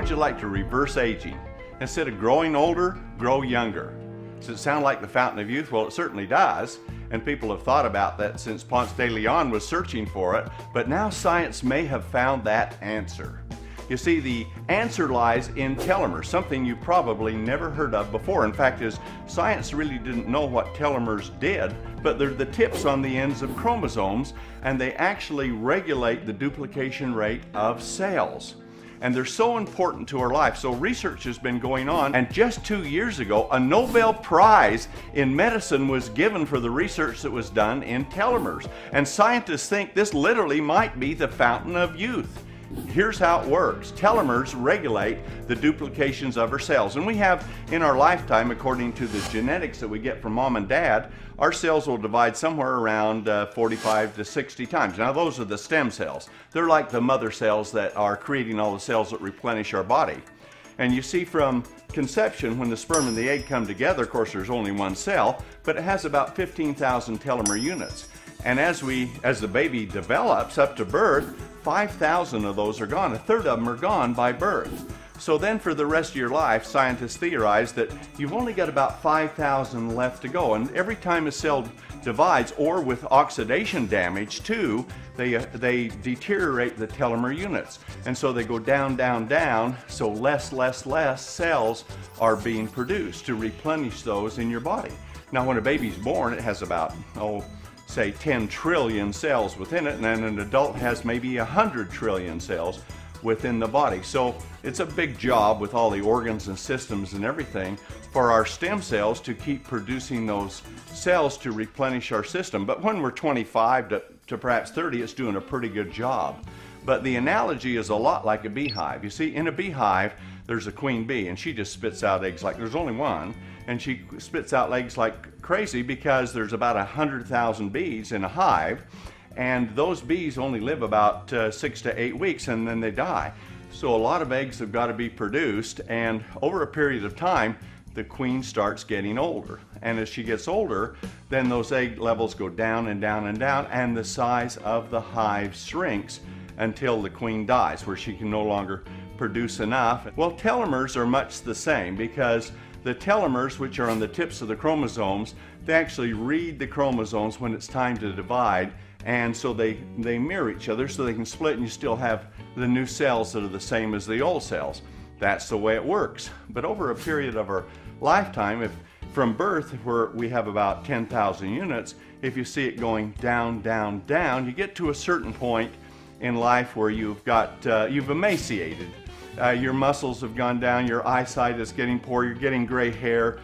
would you like to reverse aging? Instead of growing older, grow younger. Does it sound like the fountain of youth? Well, it certainly does. And people have thought about that since Ponce de Leon was searching for it. But now science may have found that answer. You see, the answer lies in telomeres, something you probably never heard of before. In fact, science really didn't know what telomeres did, but they're the tips on the ends of chromosomes, and they actually regulate the duplication rate of cells. And they're so important to our life. So research has been going on, and just 2 years ago, a Nobel Prize in medicine was given for the research that was done in telomeres. And scientists think this literally might be the fountain of youth. Here's how it works. Telomeres regulate the duplications of our cells. And we have, in our lifetime, according to the genetics that we get from mom and dad, our cells will divide somewhere around 45 to 60 times. Now, those are the stem cells. They're like the mother cells that are creating all the cells that replenish our body. And you see, from conception, when the sperm and the egg come together, of course, there's only one cell, but it has about 15,000 telomere units. And as the baby develops up to birth, 5,000 of those are gone. A third of them are gone by birth. So then for the rest of your life, scientists theorize that you've only got about 5,000 left to go. And every time a cell divides, or with oxidation damage too, they deteriorate the telomere units. And so they go down, down, down, so less cells are being produced to replenish those in your body. Now, when a baby's born, it has about, say 10 trillion cells within it, and then an adult has maybe 100 trillion cells within the body. So it's a big job with all the organs and systems and everything for our stem cells to keep producing those cells to replenish our system. But when we're 25 to perhaps 30, it's doing a pretty good job. But the analogy is a lot like a beehive. You see, in a beehive, there's a queen bee, and she just spits out eggs like there's only one, and she spits out eggs like crazy because there's about 100,000 bees in a hive, and those bees only live about 6 to 8 weeks, and then they die. So a lot of eggs have got to be produced, and over a period of time, the queen starts getting older. And as she gets older, then those egg levels go down and down and down, and the size of the hive shrinks until the queen dies, where she can no longer produce enough. Well, telomeres are much the same, because the telomeres, which are on the tips of the chromosomes, they actually read the chromosomes when it's time to divide, and so they mirror each other so they can split, and you still have the new cells that are the same as the old cells. That's the way it works. But over a period of our lifetime, if from birth, where we have about 10,000 units, if you see it going down, down, down, you get to a certain point in life where you've emaciated. Your muscles have gone down, your eyesight is getting poor, you're getting gray hair,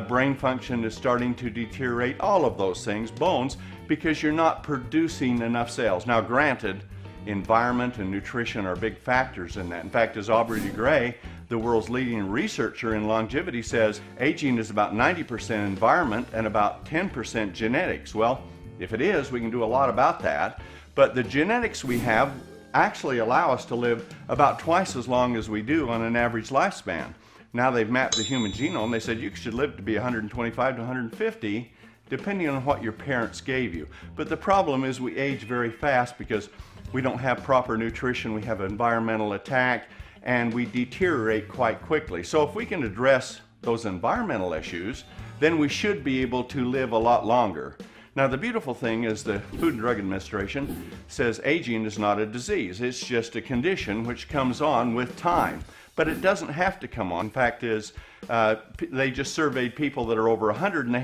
brain function is starting to deteriorate, all of those things, bones, because you're not producing enough cells. Now granted, environment and nutrition are big factors in that. In fact, as Aubrey de Grey, the world's leading researcher in longevity, says, aging is about 90% environment and about 10% genetics. Well, if it is, we can do a lot about that. But the genetics we have actually allow us to live about twice as long as we do on an average lifespan. Now they've mapped the human genome. They said you should live to be 125 to 150, depending on what your parents gave you. But the problem is we age very fast because we don't have proper nutrition, we have environmental attack, and we deteriorate quite quickly. So if we can address those environmental issues, then we should be able to live a lot longer. Now the beautiful thing is the Food and Drug Administration says aging is not a disease, it's just a condition which comes on with time. But it doesn't have to come on. In fact, they just surveyed people that are over 100, and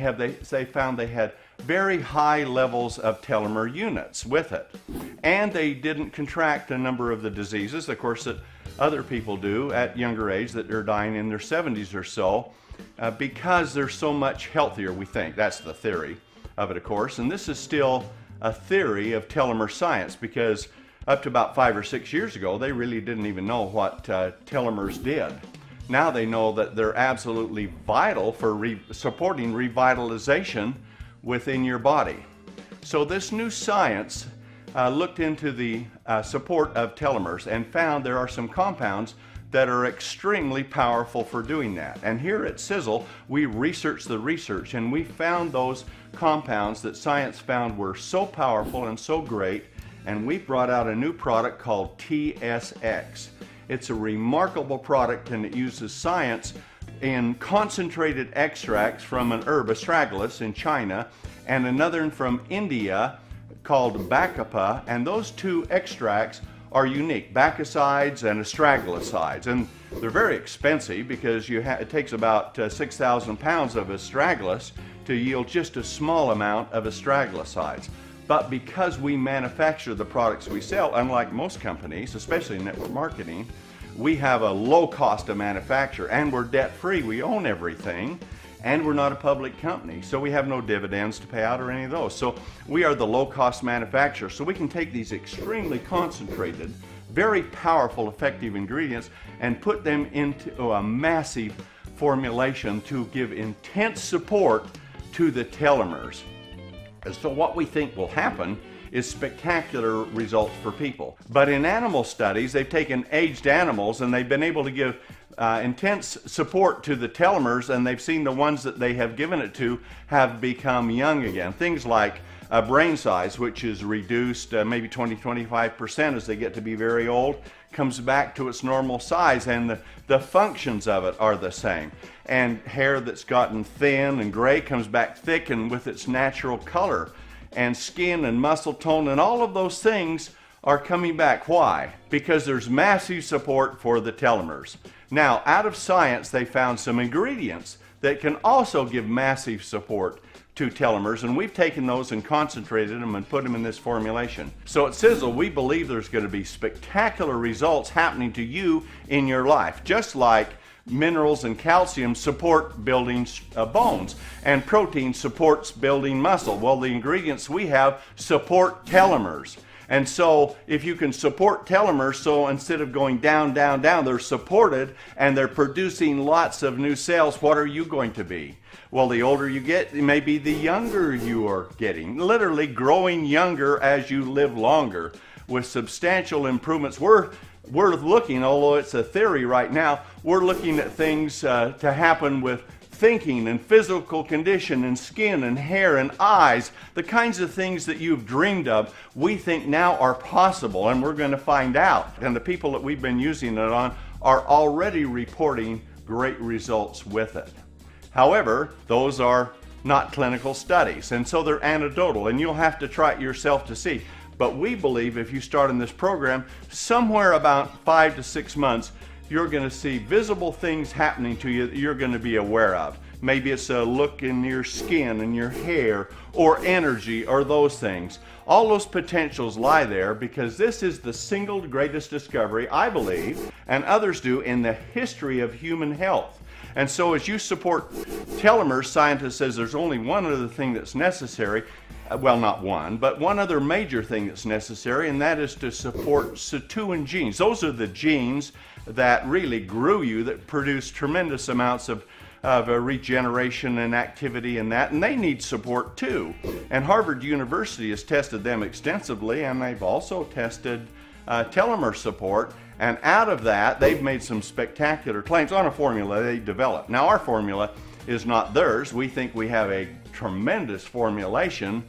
they found they had very high levels of telomere units with it. And they didn't contract a number of the diseases, of course, that other people do at younger age, that they're dying in their 70s or so, because they're so much healthier, we think. That's the theory of it, of course. And this is still a theory of telomere science, because up to about 5 or 6 years ago, they really didn't even know what telomeres did. Now they know that they're absolutely vital for supporting revitalization within your body. So this new science looked into the support of telomeres and found there are some compounds that are extremely powerful for doing that. And here at Sisel, we researched the research, and we found those compounds that science found were so powerful and so great, and we brought out a new product called TS-X. It's a remarkable product, and it uses science in concentrated extracts from an herb, astragalus, in China, and another from India called Bacapa, and those two extracts are unique, bacicides and astragalosides, and they're very expensive because it takes about 6,000 pounds of astragalus to yield just a small amount of astragalosides. But because we manufacture the products we sell, unlike most companies, especially in network marketing, we have a low cost of manufacture, and we're debt free. We own everything, and we're not a public company, so we have no dividends to pay out or any of those. So we are the low cost manufacturer, so we can take these extremely concentrated, very powerful, effective ingredients and put them into a massive formulation to give intense support to the telomeres. And so what we think will happen is spectacular results for people. But in animal studies, they've taken aged animals and they've been able to give intense support to the telomeres, and they've seen the ones that they have given it to have become young again. Things like brain size, which is reduced maybe 20-25% as they get to be very old, comes back to its normal size, and the functions of it are the same. And hair that's gotten thin and gray comes back thick and with its natural color. And skin and muscle tone and all of those things are coming back. Why? Because there's massive support for the telomeres. Now, out of science, they found some ingredients that can also give massive support to telomeres, and we've taken those and concentrated them and put them in this formulation. So at Sisel, we believe there's going to be spectacular results happening to you in your life, just like minerals and calcium support building bones, and protein supports building muscle. Well, the ingredients we have support telomeres. And so if you can support telomeres, so instead of going down, down, down, they're supported and they're producing lots of new cells, what are you going to be? Well, the older you get, maybe the younger you are getting, literally growing younger as you live longer with substantial improvements. We're looking, although it's a theory right now, we're looking at things to happen with thinking and physical condition and skin and hair and eyes. The kinds of things that you've dreamed of, we think now are possible, and we're going to find out. And the people that we've been using it on are already reporting great results with it. However, those are not clinical studies, and so they're anecdotal, and you'll have to try it yourself to see. But we believe if you start in this program, somewhere about 5 to 6 months, you're going to see visible things happening to you that you're going to be aware of. Maybe it's a look in your skin and your hair, or energy, or those things. All those potentials lie there because this is the single greatest discovery, I believe, and others do, in the history of human health. And so as you support telomeres, scientists says there's only one other thing that's necessary. Well, not one, but one other major thing that's necessary, and that is to support sirtuin genes. Those are the genes that really grew you, that produce tremendous amounts of regeneration and activity and that, and they need support too. And Harvard University has tested them extensively, and they've also tested telomere support, and out of that they've made some spectacular claims on a formula they developed. Now, our formula is not theirs. We think we have a tremendous formulation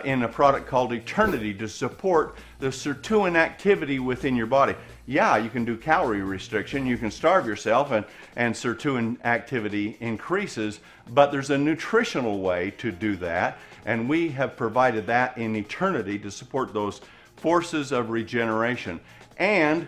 in a product called Eternity to support the sirtuin activity within your body. Yeah, you can do calorie restriction, you can starve yourself, and sirtuin activity increases, but there's a nutritional way to do that, and we have provided that in Eternity to support those forces of regeneration. And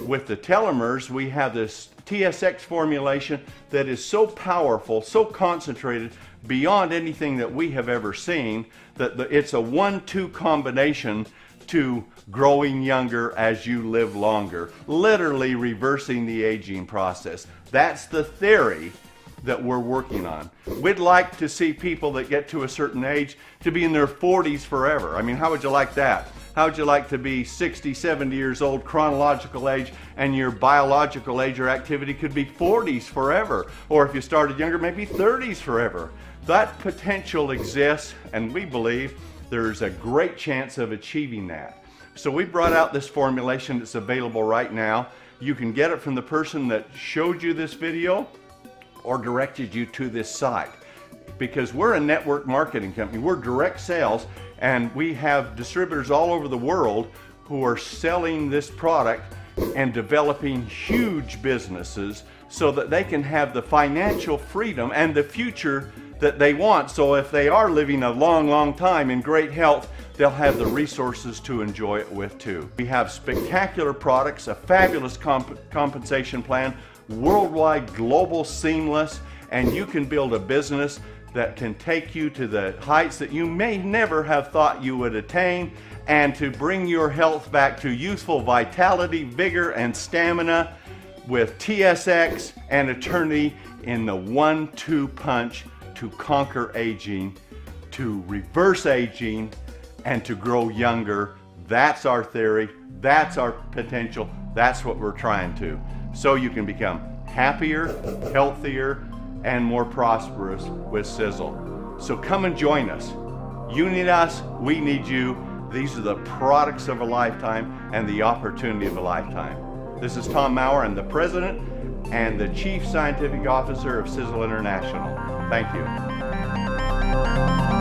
with the telomeres, we have this TS-X formulation that is so powerful, so concentrated, beyond anything that we have ever seen, that it's a 1-2 combination to growing younger as you live longer, literally reversing the aging process. That's the theory that we're working on. We'd like to see people that get to a certain age to be in their 40s forever. I mean, how would you like that? How would you like to be 60, 70 years old, chronological age, and your biological age or activity could be 40s forever? Or if you started younger, maybe 30s forever. That potential exists, and we believe there's a great chance of achieving that. So we brought out this formulation that's available right now. You can get it from the person that showed you this video or directed you to this site. Because we're a network marketing company, we're direct sales, and we have distributors all over the world who are selling this product and developing huge businesses so that they can have the financial freedom and the future that they want. So if they are living a long, long time in great health, they'll have the resources to enjoy it with too. We have spectacular products, a fabulous compensation plan, worldwide, global, seamless, and you can build a business that can take you to the heights that you may never have thought you would attain, and to bring your health back to youthful vitality, vigor, and stamina with TS-X and Eternity in the 1-2 punch to conquer aging, to reverse aging, and to grow younger. That's our theory, that's our potential, that's what we're trying to. So you can become happier, healthier, and more prosperous with Sisel. So come and join us. You need us, we need you. These are the products of a lifetime and the opportunity of a lifetime. This is Tom Mower. I'm the President and the Chief Scientific Officer of Sisel International. Thank you.